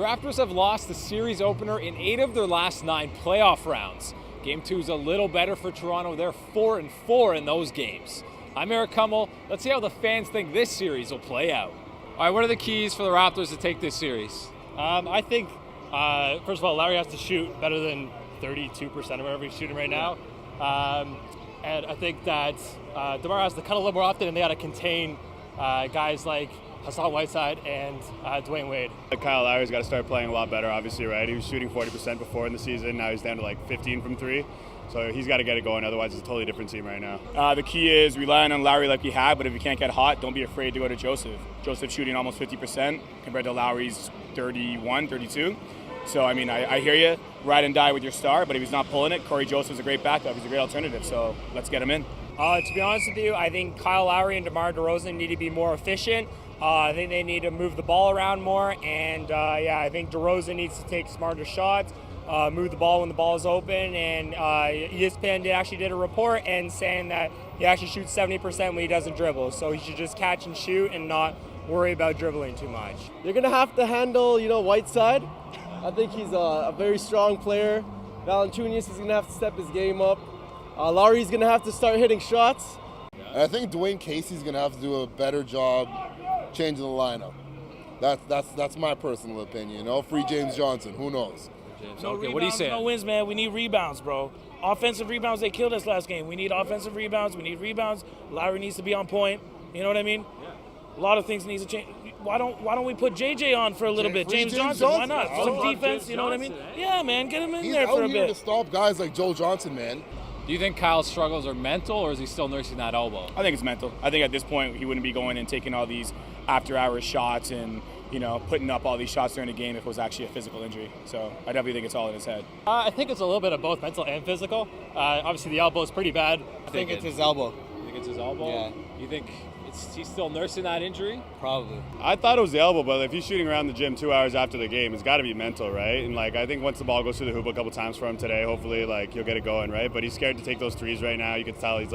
Raptors have lost the series opener in 8 of their last 9 playoff rounds. Game 2 is a little better for Toronto. They're 4-4 in those games. I'm Eric Kummel. Let's see how the fans think this series will play out. All right, what are the keys for the Raptors to take this series? I think, first of all, Lowry has to shoot better than 32% or whatever he's shooting right now. And I think that DeMar has to cut a little more often, and they got to contain guys like Hassan Whiteside and Dwayne Wade. Kyle Lowry's got to start playing a lot better, obviously, right? He was shooting 40% before in the season. Now he's down to like 15 from 3. So he's got to get it going. Otherwise, it's a totally different team right now. The key is relying on Lowry like we have, but if you can't get hot, don't be afraid to go to Joseph. Joseph's shooting almost 50% compared to Lowry's 31, 32. So, I mean, I hear you. Ride and die with your star, but if he's not pulling it, Corey Joseph's a great backup. He's a great alternative, so let's get him in. To be honest with you, I think Kyle Lowry and DeMar DeRozan need to be more efficient. I think they need to move the ball around more, and I think DeRozan needs to take smarter shots, move the ball when the ball is open, and ESPN actually did a report and saying that he actually shoots 70% when he doesn't dribble, so he should just catch and shoot and not worry about dribbling too much. You're going to have to handle, Whiteside. I think he's a very strong player. Valanciunas is going to have to step his game up. Lowry's going to have to start hitting shots. And I think Dwayne Casey's going to have to do a better job changing the lineup. That's my personal opinion. Free James Johnson. Who knows? Okay, what do you say? No wins, man. We need rebounds, bro. Offensive rebounds, they killed us last game. We need offensive rebounds. We need rebounds. Lowry needs to be on point. You know what I mean? Yeah. A lot of things needs to change. Why don't we put JJ on for a little bit? James Johnson, why not? Some defense, you know what I mean? Yeah, man, get him in there for a bit. He's out here to stop guys like Joe Johnson, man. Do you think Kyle's struggles are mental, or is he still nursing that elbow? I think it's mental. I think at this point he wouldn't be going and taking all these after-hours shots and putting up all these shots during the game if it was actually a physical injury. So I definitely think it's all in his head. I think it's a little bit of both mental and physical. Obviously the elbow is pretty bad. I think it's his elbow. You think it's his elbow? Yeah. You think he's still nursing that injury? Probably. I thought it was the elbow, but if he's shooting around the gym 2 hours after the game, it's got to be mental, right? And I think once the ball goes through the hoop a couple times for him today, hopefully he'll get it going, right? But he's scared to take those threes right now. You can tell he's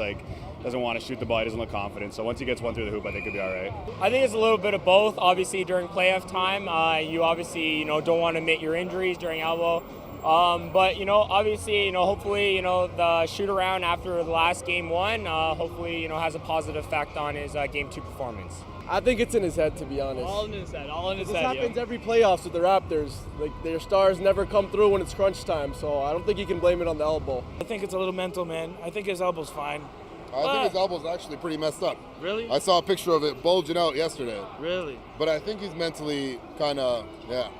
doesn't want to shoot the ball. He doesn't look confident. So once he gets one through the hoop, I think he'll be all right. I think it's a little bit of both. Obviously, during playoff time, you obviously don't want to admit your injuries during elbow. But obviously, hopefully, the shoot around after the last game 1, hopefully, has a positive effect on his game 2 performance. I think it's in his head, to be honest. All in his head. This happens every playoffs with the Raptors. Their stars never come through when it's crunch time, so I don't think you can blame it on the elbow. I think it's a little mental, man. I think his elbow's fine. I think his elbow's actually pretty messed up. Really? I saw a picture of it bulging out yesterday. Really? But I think he's mentally kind of, yeah.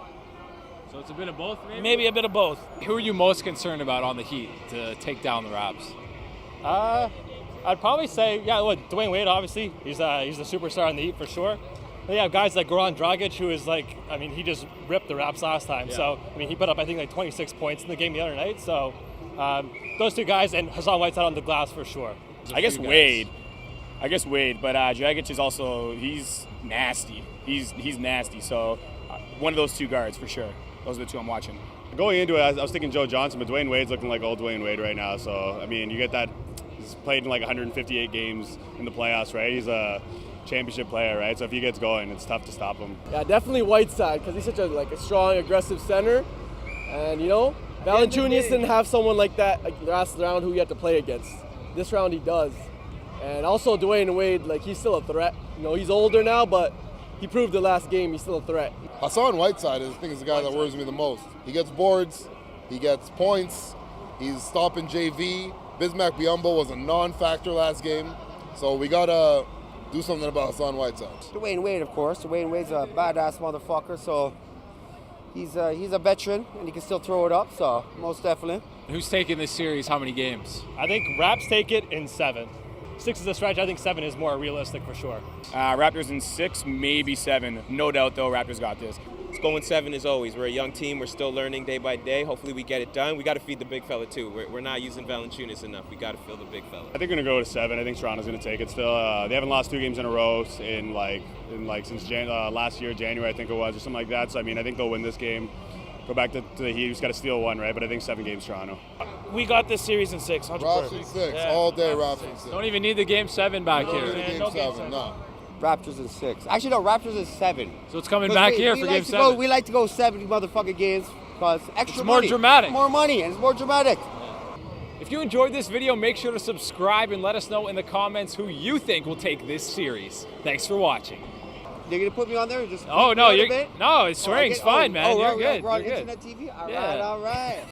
So it's a bit of both, maybe? Maybe a bit of both. Who are you most concerned about on the Heat to take down the Raps? I'd probably say, Dwayne Wade, obviously. He's the superstar on the Heat for sure. But yeah, guys like Goran Dragic, who is he just ripped the Raps last time. Yeah. So, he put up, 26 points in the game the other night. So, those two guys and Hassan Whiteside on the glass for sure. I guess Wade, but Dragic is also, he's nasty. He's nasty. So one of those two guards for sure. Those are the two I'm watching. Going into it, I was thinking Joe Johnson, but Dwayne Wade's looking like old Dwayne Wade right now. So, you get that. He's played in 158 games in the playoffs, right? He's a championship player, right? So if he gets going, it's tough to stop him. Yeah, definitely Whiteside, because he's such a strong, aggressive center. And, Valanciunas didn't have someone like that last round who he had to play against. This round he does. And also Dwayne Wade, he's still a threat. He's older now, but he proved the last game he's still a threat. Hassan Whiteside, I think, is the guy that worries me the most. He gets boards, he gets points, he's stopping JV. Bismack Biyombo was a non-factor last game, so we got to do something about Hassan Whiteside. Dwayne Wade, of course. Dwayne Wade's a badass motherfucker, so he's a veteran, and he can still throw it up, so most definitely. Who's taking this series? How many games? I think Raps take it in 7. 6 is a stretch. I think 7 is more realistic for sure. Raptors in 6, maybe 7. No doubt, though, Raptors got this. It's going 7 as always. We're a young team. We're still learning day by day. Hopefully we get it done. We got to feed the big fella, too. We're not using Valanciunas enough. We got to fill the big fella. I think we're going to go to 7. I think Toronto's going to take it still. They haven't lost 2 games in a row since last year, January, I think it was, or something like that. So, I think they'll win this game. Go back to the Heat. He's got to steal 1, right? But I think 7 games Toronto. We got this series in 6. 100%. Raps in 6, all day Raps in 6. Don't even need the game 7 back here. Game 7, no. Raptors in 6. Actually, no, Raptors in 7. So it's coming back here for Game 7. We like to go 70 motherfucking games because extra It's more money. dramatic. More money, and it's more dramatic. If you enjoyed this video, make sure to subscribe and let us know in the comments who you think will take this series. Thanks for watching. You're gonna put me on there and just Oh, no, you're no, it's swearing's fine, man. You're good. We're on You're good. internet TV? All Yeah. right, all right.